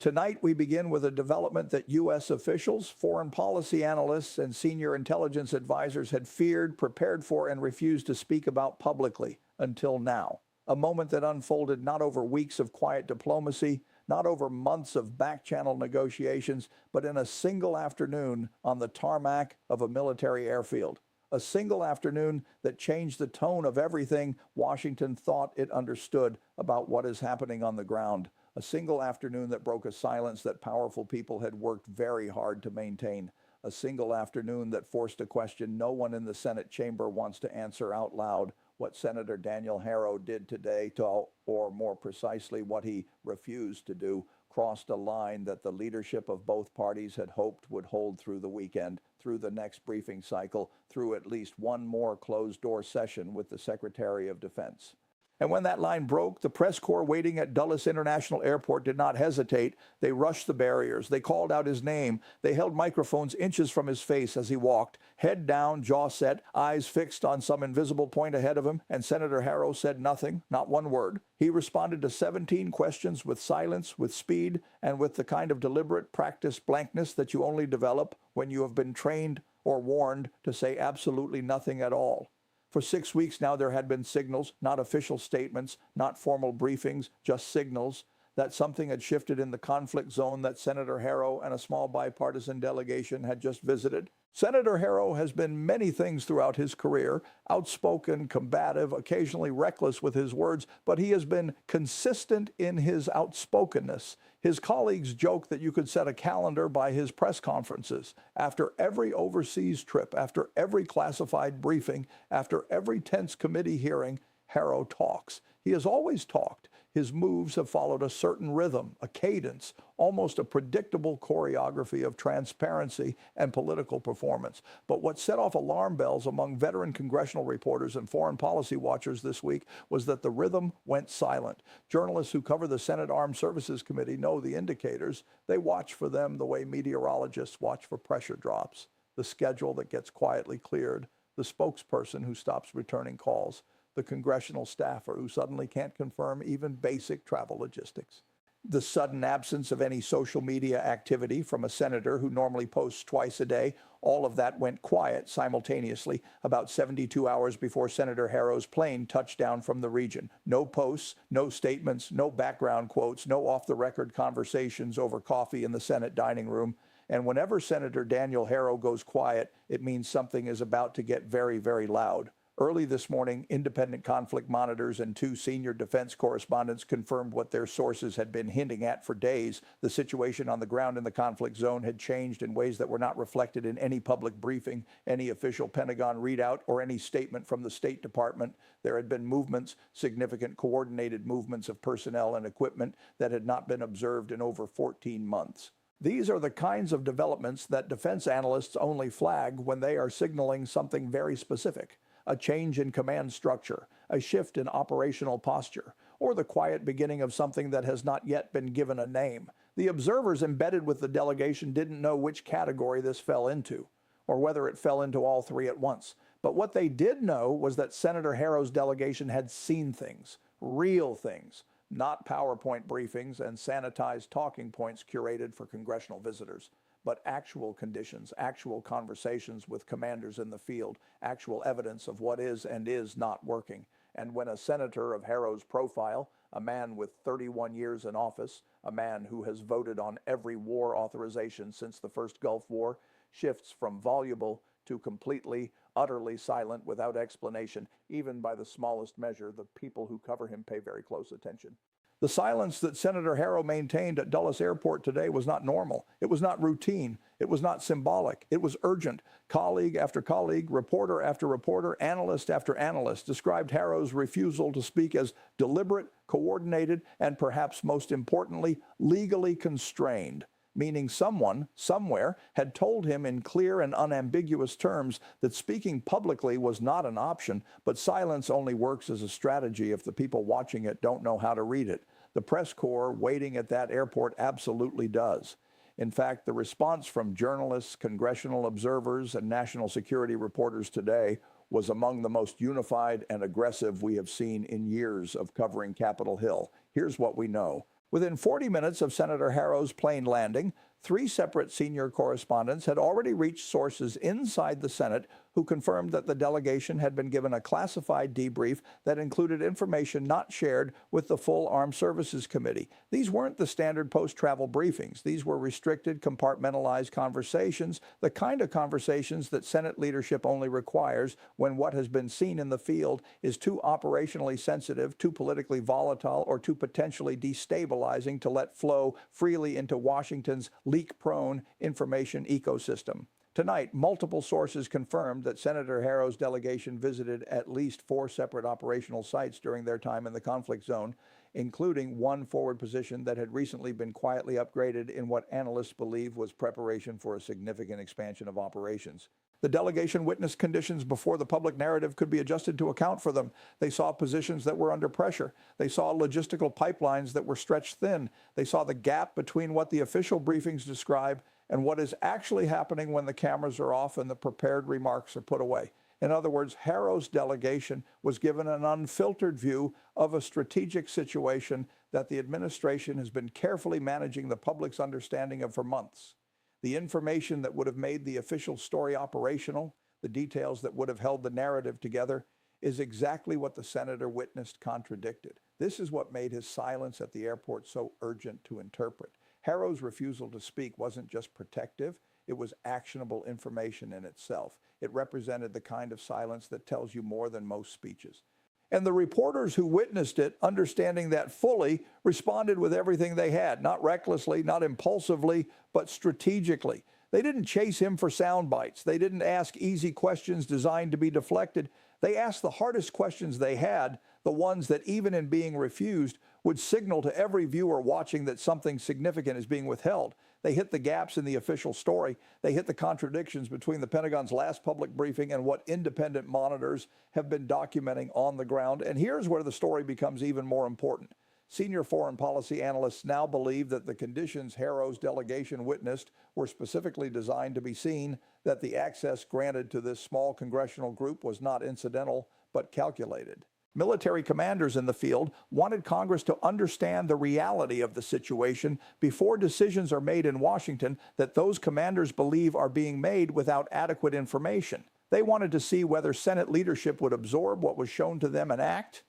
Tonight, we begin with a development that U.S. officials, foreign policy analysts, and senior intelligence advisors had feared, prepared for, and refused to speak about publicly until now. A moment that unfolded not over weeks of quiet diplomacy, not over months of back-channel negotiations, but in a single afternoon on the tarmac of a military airfield. A single afternoon that changed the tone of everything Washington thought it understood about what is happening on the ground. A single afternoon that broke a silence that powerful people had worked very hard to maintain. A single afternoon that forced a question no one in the Senate chamber wants to answer out loud. What Senator Daniel Harrow did today, or more precisely what he refused to do, crossed a line that the leadership of both parties had hoped would hold through the weekend, through the next briefing cycle, through at least one more closed-door session with the Secretary of Defense. And when that line broke, the press corps waiting at Dulles International Airport did not hesitate. They rushed the barriers. They called out his name. They held microphones inches from his face as he walked, head down, jaw set, eyes fixed on some invisible point ahead of him. And Senator Harrow said nothing, not one word. He responded to 17 questions with silence, with speed, and with the kind of deliberate practice blankness that you only develop when you have been trained or warned to say absolutely nothing at all. For 6 weeks now, there had been signals, not official statements, not formal briefings, just signals, that something had shifted in the conflict zone that Senator Harrow and a small bipartisan delegation had just visited. Senator Harrow has been many things throughout his career, outspoken, combative, occasionally reckless with his words, but he has been consistent in his outspokenness. His colleagues joke that you could set a calendar by his press conferences. After every overseas trip, after every classified briefing, after every tense committee hearing, Harrow talks. He has always talked. His moves have followed a certain rhythm, a cadence, almost a predictable choreography of transparency and political performance. But what set off alarm bells among veteran congressional reporters and foreign policy watchers this week was that the rhythm went silent. Journalists who cover the Senate Armed Services Committee know the indicators. They watch for them the way meteorologists watch for pressure drops, the schedule that gets quietly cleared, the spokesperson who stops returning calls, the congressional staffer who suddenly can't confirm even basic travel logistics. The sudden absence of any social media activity from a senator who normally posts twice a day, all of that went quiet simultaneously about 72 hours before Senator Harrow's plane touched down from the region. No posts, no statements, no background quotes, no off-the-record conversations over coffee in the Senate dining room. And whenever Senator Daniel Harrow goes quiet, it means something is about to get very, very loud. Early this morning, independent conflict monitors and 2 senior defense correspondents confirmed what their sources had been hinting at for days. The situation on the ground in the conflict zone had changed in ways that were not reflected in any public briefing, any official Pentagon readout, or any statement from the State Department. There had been movements, significant coordinated movements of personnel and equipment that had not been observed in over 14 months. These are the kinds of developments that defense analysts only flag when they are signaling something very specific. A change in command structure, a shift in operational posture, or the quiet beginning of something that has not yet been given a name. The observers embedded with the delegation didn't know which category this fell into, or whether it fell into all 3 at once. But what they did know was that Senator Harrow's delegation had seen things, real things, not PowerPoint briefings and sanitized talking points curated for congressional visitors, but actual conditions, actual conversations with commanders in the field, actual evidence of what is and is not working. And when a senator of Harrow's profile, a man with 31 years in office, a man who has voted on every war authorization since the first Gulf War, shifts from voluble to completely, utterly silent without explanation, even by the smallest measure, the people who cover him pay very close attention. The silence that Senator Harrow maintained at Dulles Airport today was not normal. It was not routine. It was not symbolic. It was urgent. Colleague after colleague, reporter after reporter, analyst after analyst described Harrow's refusal to speak as deliberate, coordinated, and perhaps most importantly, legally constrained, meaning someone, somewhere, had told him in clear and unambiguous terms that speaking publicly was not an option, but silence only works as a strategy if the people watching it don't know how to read it. The press corps waiting at that airport absolutely does. In fact, the response from journalists, congressional observers, and national security reporters today was among the most unified and aggressive we have seen in years of covering Capitol Hill. Here's what we know. Within 40 minutes of Senator Harrow's plane landing, 3 separate senior correspondents had already reached sources inside the Senate who confirmed that the delegation had been given a classified debrief that included information not shared with the full Armed Services Committee. These weren't the standard post-travel briefings. These were restricted, compartmentalized conversations, the kind of conversations that Senate leadership only requires when what has been seen in the field is too operationally sensitive, too politically volatile, or too potentially destabilizing to let flow freely into Washington's leak-prone information ecosystem. Tonight, multiple sources confirmed that Senator Harrow's delegation visited at least 4 separate operational sites during their time in the conflict zone, including one forward position that had recently been quietly upgraded in what analysts believe was preparation for a significant expansion of operations. The delegation witnessed conditions before the public narrative could be adjusted to account for them. They saw positions that were under pressure. They saw logistical pipelines that were stretched thin. They saw the gap between what the official briefings describe and what is actually happening when the cameras are off and the prepared remarks are put away. In other words, Harrow's delegation was given an unfiltered view of a strategic situation that the administration has been carefully managing the public's understanding of for months. The information that would have made the official story operational, the details that would have held the narrative together, is exactly what the senator witnessed contradicted. This is what made his silence at the airport so urgent to interpret. Harrow's refusal to speak wasn't just protective, it was actionable information in itself. It represented the kind of silence that tells you more than most speeches. And the reporters who witnessed it, understanding that fully, responded with everything they had, not recklessly, not impulsively, but strategically. They didn't chase him for sound bites. They didn't ask easy questions designed to be deflected. They asked the hardest questions they had, the ones that even in being refused would signal to every viewer watching that something significant is being withheld. They hit the gaps in the official story. They hit the contradictions between the Pentagon's last public briefing and what independent monitors have been documenting on the ground. And here's where the story becomes even more important. Senior foreign policy analysts now believe that the conditions Harrow's delegation witnessed were specifically designed to be seen, that the access granted to this small congressional group was not incidental, but calculated. Military commanders in the field wanted Congress to understand the reality of the situation before decisions are made in Washington that those commanders believe are being made without adequate information. They wanted to see whether Senate leadership would absorb what was shown to them and act,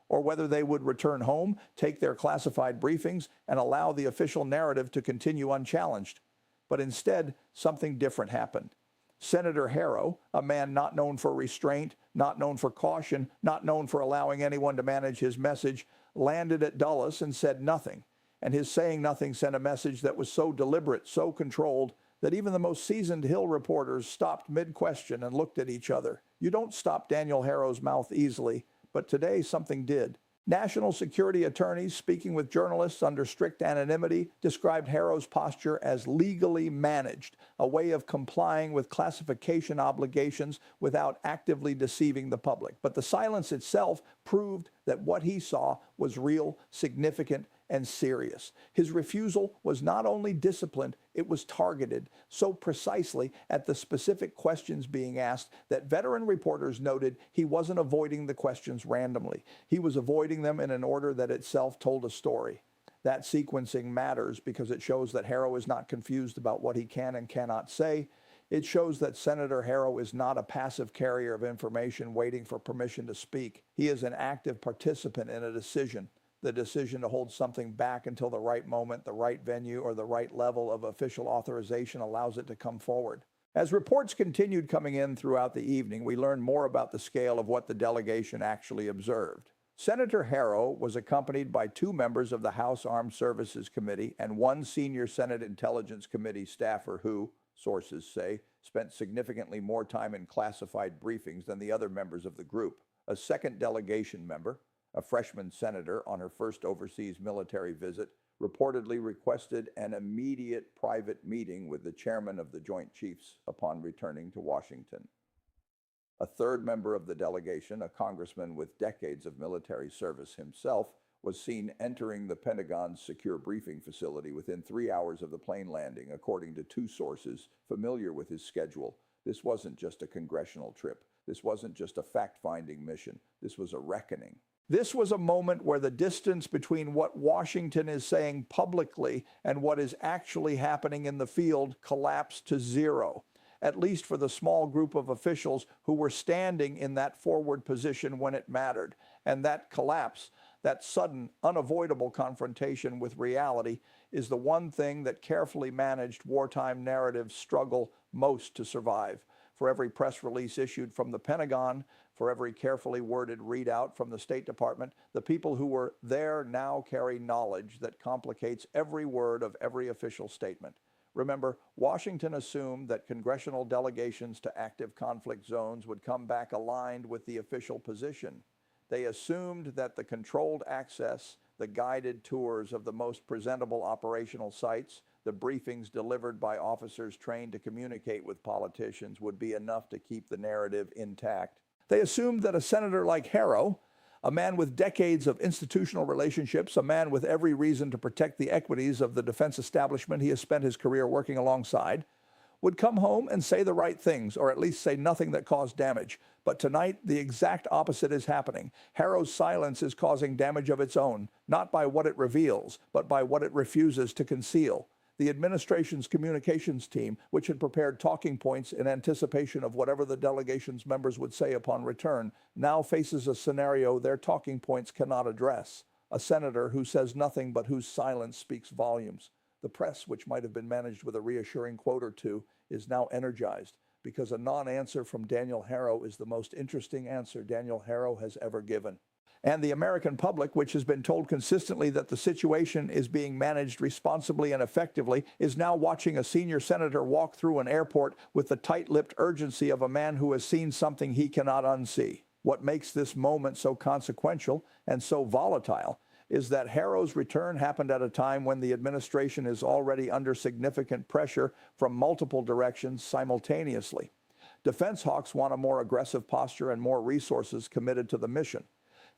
or whether they would return home, take their classified briefings, and allow the official narrative to continue unchallenged. But instead, something different happened. Senator Harrow, a man not known for restraint, not known for caution, not known for allowing anyone to manage his message, landed at Dulles and said nothing. And his saying nothing sent a message that was so deliberate, so controlled, that even the most seasoned Hill reporters stopped mid-question and looked at each other. You don't stop Daniel Harrow's mouth easily, but today something did. National security attorneys speaking with journalists under strict anonymity described Harrow's posture as legally managed, a way of complying with classification obligations without actively deceiving the public. But the silence itself proved that what he saw was real, significant, and serious. His refusal was not only disciplined, it was targeted so precisely at the specific questions being asked that veteran reporters noted he wasn't avoiding the questions randomly. He was avoiding them in an order that itself told a story. That sequencing matters because it shows that Harrow is not confused about what he can and cannot say. It shows that Senator Harrow is not a passive carrier of information waiting for permission to speak. He is an active participant in a decision. The decision to hold something back until the right moment, the right venue, or the right level of official authorization allows it to come forward. As reports continued coming in throughout the evening, we learned more about the scale of what the delegation actually observed. Senator Harrow was accompanied by 2 members of the House Armed Services Committee and 1 senior Senate Intelligence Committee staffer who, sources say, spent significantly more time in classified briefings than the other members of the group. A second delegation member, a freshman senator on her first overseas military visit, reportedly requested an immediate private meeting with the chairman of the Joint Chiefs upon returning to Washington. A third member of the delegation, a congressman with decades of military service himself, was seen entering the Pentagon's secure briefing facility within 3 hours of the plane landing, according to 2 sources familiar with his schedule. This wasn't just a congressional trip. This wasn't just a fact-finding mission. This was a reckoning. This was a moment where the distance between what Washington is saying publicly and what is actually happening in the field collapsed to zero, at least for the small group of officials who were standing in that forward position when it mattered. And that collapse, that sudden, unavoidable confrontation with reality, is the one thing that carefully managed wartime narratives struggle most to survive. For every press release issued from the Pentagon, for every carefully worded readout from the State Department, the people who were there now carry knowledge that complicates every word of every official statement. Remember, Washington assumed that congressional delegations to active conflict zones would come back aligned with the official position. They assumed that the controlled access, the guided tours of the most presentable operational sites, the briefings delivered by officers trained to communicate with politicians would be enough to keep the narrative intact. They assumed that a senator like Harrow, a man with decades of institutional relationships, a man with every reason to protect the equities of the defense establishment he has spent his career working alongside, would come home and say the right things, or at least say nothing that caused damage. But tonight, the exact opposite is happening. Harrow's silence is causing damage of its own, not by what it reveals, but by what it refuses to conceal. The administration's communications team, which had prepared talking points in anticipation of whatever the delegation's members would say upon return, now faces a scenario their talking points cannot address. A senator who says nothing but whose silence speaks volumes. The press, which might have been managed with a reassuring quote or two, is now energized because a non-answer from Daniel Harrow is the most interesting answer Daniel Harrow has ever given. And the American public, which has been told consistently that the situation is being managed responsibly and effectively, is now watching a senior senator walk through an airport with the tight-lipped urgency of a man who has seen something he cannot unsee. What makes this moment so consequential and so volatile is that Harrow's return happened at a time when the administration is already under significant pressure from multiple directions simultaneously. Defense hawks want a more aggressive posture and more resources committed to the mission.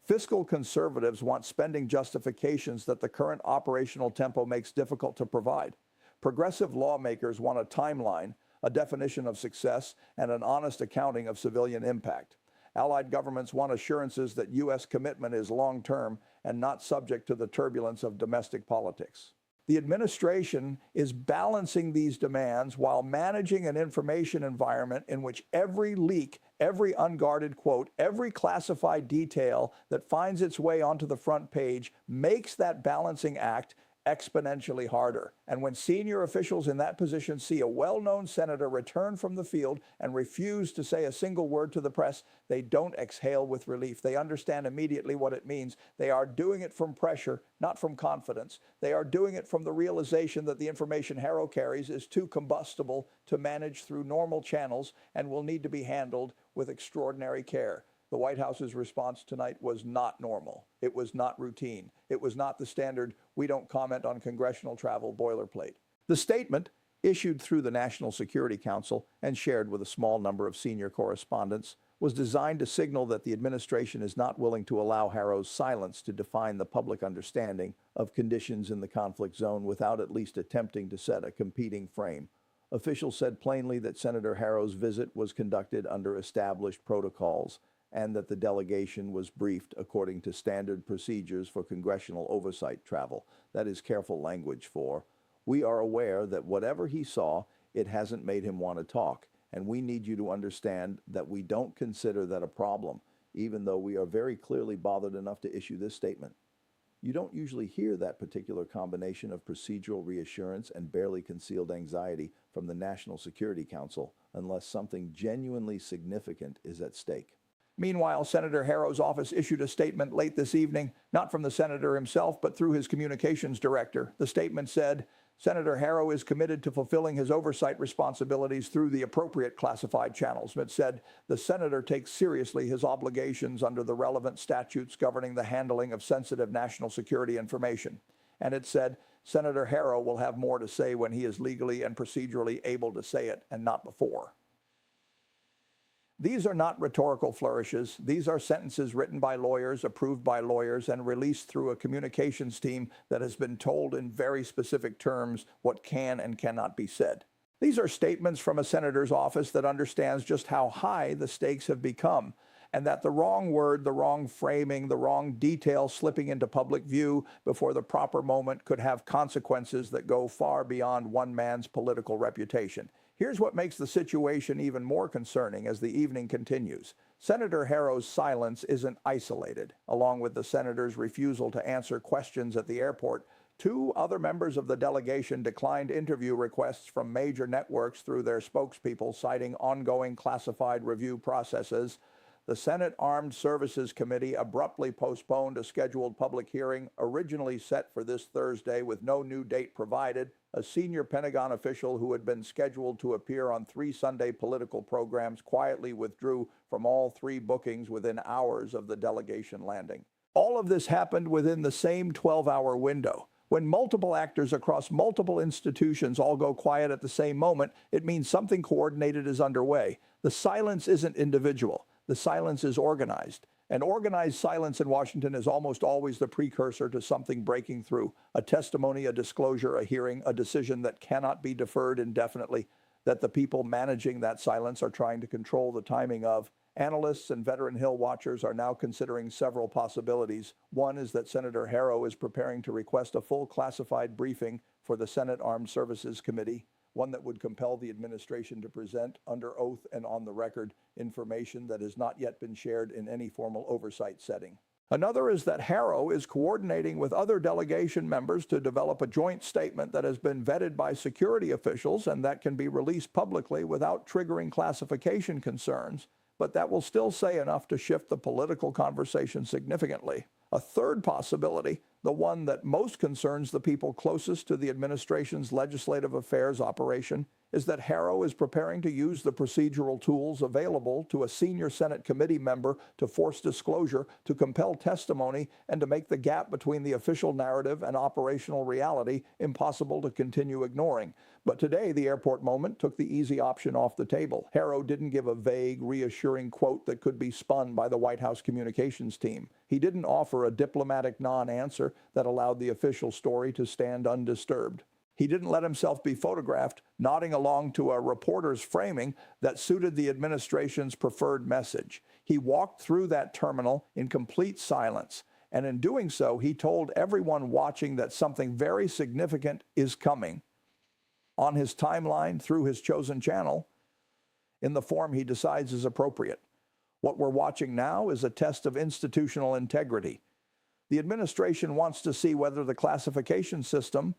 Fiscal conservatives want spending justifications that the current operational tempo makes difficult to provide. Progressive lawmakers want a timeline, a definition of success, and an honest accounting of civilian impact. Allied governments want assurances that U.S. commitment is long-term and not subject to the turbulence of domestic politics. The administration is balancing these demands while managing an information environment in which every leak, every unguarded quote, every classified detail that finds its way onto the front page makes that balancing act exponentially harder. And when senior officials in that position see a well-known senator return from the field and refuse to say a single word to the press, they don't exhale with relief. They understand immediately what it means. They are doing it from pressure, not from confidence. They are doing it from the realization that the information Harrow carries is too combustible to manage through normal channels and will need to be handled with extraordinary care. The White House's response tonight was not normal. It was not routine. It was not the standard, we don't comment on congressional travel boilerplate. The statement, issued through the National Security Council and shared with a small number of senior correspondents, was designed to signal that the administration is not willing to allow Harrow's silence to define the public understanding of conditions in the conflict zone without at least attempting to set a competing frame. Officials said plainly that Senator Harrow's visit was conducted under established protocols and that the delegation was briefed according to standard procedures for congressional oversight travel. That is careful language for, we are aware that whatever he saw, it hasn't made him want to talk, and we need you to understand that we don't consider that a problem, even though we are very clearly bothered enough to issue this statement. You don't usually hear that particular combination of procedural reassurance and barely concealed anxiety from the National Security Council unless something genuinely significant is at stake. Meanwhile, Senator Harrow's office issued a statement late this evening, not from the senator himself, but through his communications director. The statement said, Senator Harrow is committed to fulfilling his oversight responsibilities through the appropriate classified channels. It said, the senator takes seriously his obligations under the relevant statutes governing the handling of sensitive national security information. And it said, Senator Harrow will have more to say when he is legally and procedurally able to say it, and not before. These are not rhetorical flourishes. These are sentences written by lawyers, approved by lawyers, and released through a communications team that has been told in very specific terms what can and cannot be said. These are statements from a senator's office that understands just how high the stakes have become and that the wrong word, the wrong framing, the wrong detail slipping into public view before the proper moment could have consequences that go far beyond one man's political reputation. Here's what makes the situation even more concerning as the evening continues. Senator Harrow's silence isn't isolated. Along with the senator's refusal to answer questions at the airport, two other members of the delegation declined interview requests from major networks through their spokespeople, citing ongoing classified review processes. The Senate Armed Services Committee abruptly postponed a scheduled public hearing originally set for this Thursday with no new date provided. A senior Pentagon official who had been scheduled to appear on 3 Sunday political programs quietly withdrew from all 3 bookings within hours of the delegation landing. All of this happened within the same 12-hour window. When multiple actors across multiple institutions all go quiet at the same moment, it means something coordinated is underway. The silence isn't individual. The silence is organized. And organized silence in Washington is almost always the precursor to something breaking through, a testimony, a disclosure, a hearing, a decision that cannot be deferred indefinitely, that the people managing that silence are trying to control the timing of. Analysts and veteran Hill watchers are now considering several possibilities. One is that Senator Harrow is preparing to request a full classified briefing for the Senate Armed Services Committee, one that would compel the administration to present under oath and on the record information that has not yet been shared in any formal oversight setting. Another is that Harrow is coordinating with other delegation members to develop a joint statement that has been vetted by security officials and that can be released publicly without triggering classification concerns, but that will still say enough to shift the political conversation significantly. A third possibility, the one that most concerns the people closest to the administration's legislative affairs operation, is that Harrow is preparing to use the procedural tools available to a senior Senate committee member to force disclosure, to compel testimony, and to make the gap between the official narrative and operational reality impossible to continue ignoring. But today, the airport moment took the easy option off the table. Harrow didn't give a vague, reassuring quote that could be spun by the White House communications team. He didn't offer a diplomatic non-answer that allowed the official story to stand undisturbed. He didn't let himself be photographed nodding along to a reporter's framing that suited the administration's preferred message. He walked through that terminal in complete silence, and in doing so, he told everyone watching that something very significant is coming on his timeline through his chosen channel in the form he decides is appropriate. What we're watching now is a test of institutional integrity. The administration wants to see whether the classification system,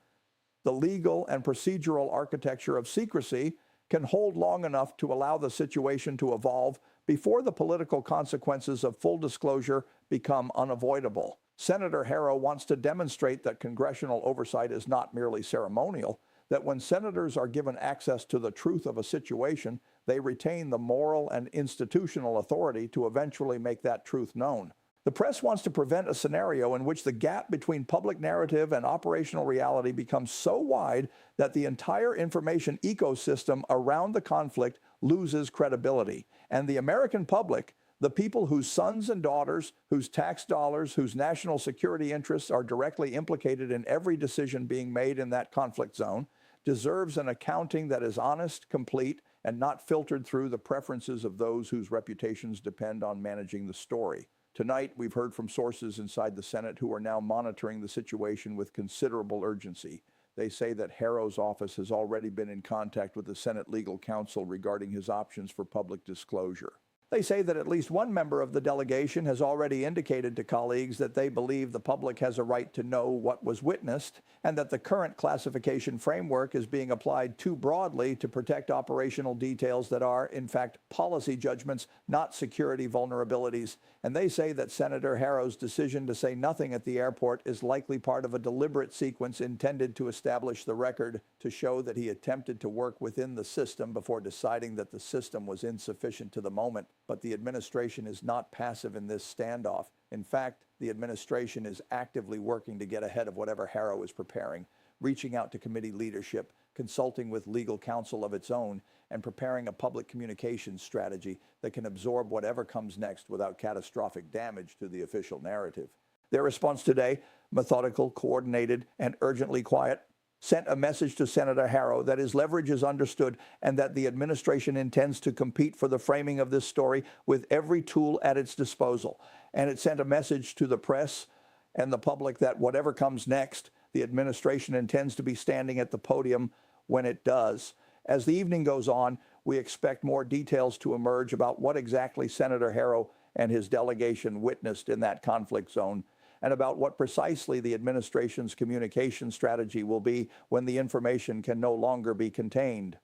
the legal and procedural architecture of secrecy, can hold long enough to allow the situation to evolve before the political consequences of full disclosure become unavoidable. Senator Harrow wants to demonstrate that congressional oversight is not merely ceremonial, that when senators are given access to the truth of a situation, they retain the moral and institutional authority to eventually make that truth known. The press wants to prevent a scenario in which the gap between public narrative and operational reality becomes so wide that the entire information ecosystem around the conflict loses credibility. And the American public, the people whose sons and daughters, whose tax dollars, whose national security interests are directly implicated in every decision being made in that conflict zone, deserves an accounting that is honest, complete, and not filtered through the preferences of those whose reputations depend on managing the story. Tonight, we've heard from sources inside the Senate who are now monitoring the situation with considerable urgency. They say that Harrow's office has already been in contact with the Senate legal counsel regarding his options for public disclosure. They say that at least one member of the delegation has already indicated to colleagues that they believe the public has a right to know what was witnessed, and that the current classification framework is being applied too broadly to protect operational details that are, in fact, policy judgments, not security vulnerabilities. And they say that Senator Harrow's decision to say nothing at the airport is likely part of a deliberate sequence intended to establish the record, to show that he attempted to work within the system before deciding that the system was insufficient to the moment. But the administration is not passive in this standoff. In fact, the administration is actively working to get ahead of whatever Harrow is preparing, reaching out to committee leadership, consulting with legal counsel of its own, and preparing a public communications strategy that can absorb whatever comes next without catastrophic damage to the official narrative. Their response today, methodical, coordinated, and urgently quiet. sent a message to Senator Harrow that his leverage is understood and that the administration intends to compete for the framing of this story with every tool at its disposal. And it sent a message to the press and the public that whatever comes next, the administration intends to be standing at the podium when it does. As the evening goes on, we expect more details to emerge about what exactly Senator Harrow and his delegation witnessed in that conflict zone, and about what precisely the administration's communication strategy will be when the information can no longer be contained.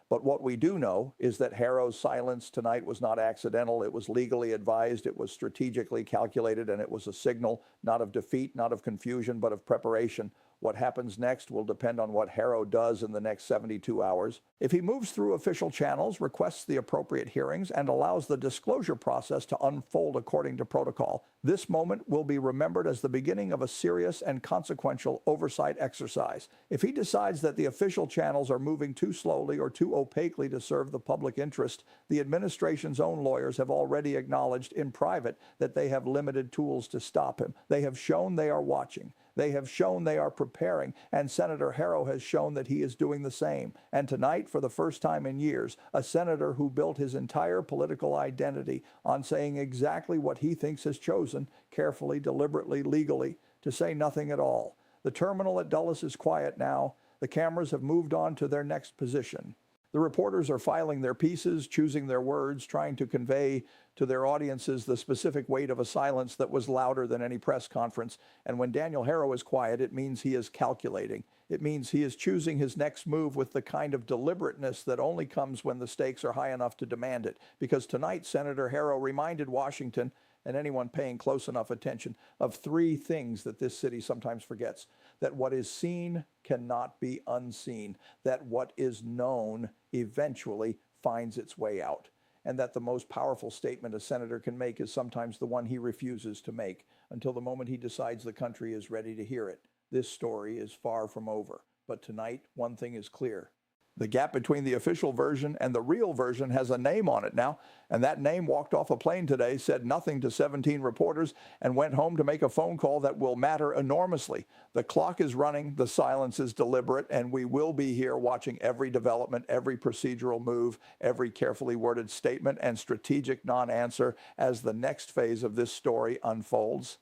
But what we do know is that Harrow's silence tonight was not accidental. It was legally advised, it was strategically calculated, and it was a signal not of defeat, not of confusion, but of preparation. What happens next will depend on what Harrow does in the next 72 hours. If he moves through official channels, requests the appropriate hearings, and allows the disclosure process to unfold according to protocol, this moment will be remembered as the beginning of a serious and consequential oversight exercise. If he decides that the official channels are moving too slowly or too opaquely to serve the public interest, the administration's own lawyers have already acknowledged in private that they have limited tools to stop him. They have shown they are watching. They have shown they are preparing, and Senator Harrow has shown that he is doing the same. And tonight, for the first time in years, a senator who built his entire political identity on saying exactly what he thinks has chosen, carefully, deliberately, legally, to say nothing at all. The terminal at Dulles is quiet now. The cameras have moved on to their next position. The reporters are filing their pieces, choosing their words, trying to convey to their audiences the specific weight of a silence that was louder than any press conference. And when Daniel Harrow is quiet, it means he is calculating. It means he is choosing his next move with the kind of deliberateness that only comes when the stakes are high enough to demand it. Because tonight, Senator Harrow reminded Washington, and anyone paying close enough attention, of three things that this city sometimes forgets: that what is seen cannot be unseen, that what is known eventually finds its way out, and that the most powerful statement a senator can make is sometimes the one he refuses to make until the moment he decides the country is ready to hear it. This story is far from over, but tonight one thing is clear. The gap between the official version and the real version has a name on it now, and that name walked off a plane today, said nothing to 17 reporters, and went home to make a phone call that will matter enormously. The clock is running, the silence is deliberate, and we will be here watching every development, every procedural move, every carefully worded statement and strategic non-answer as the next phase of this story unfolds.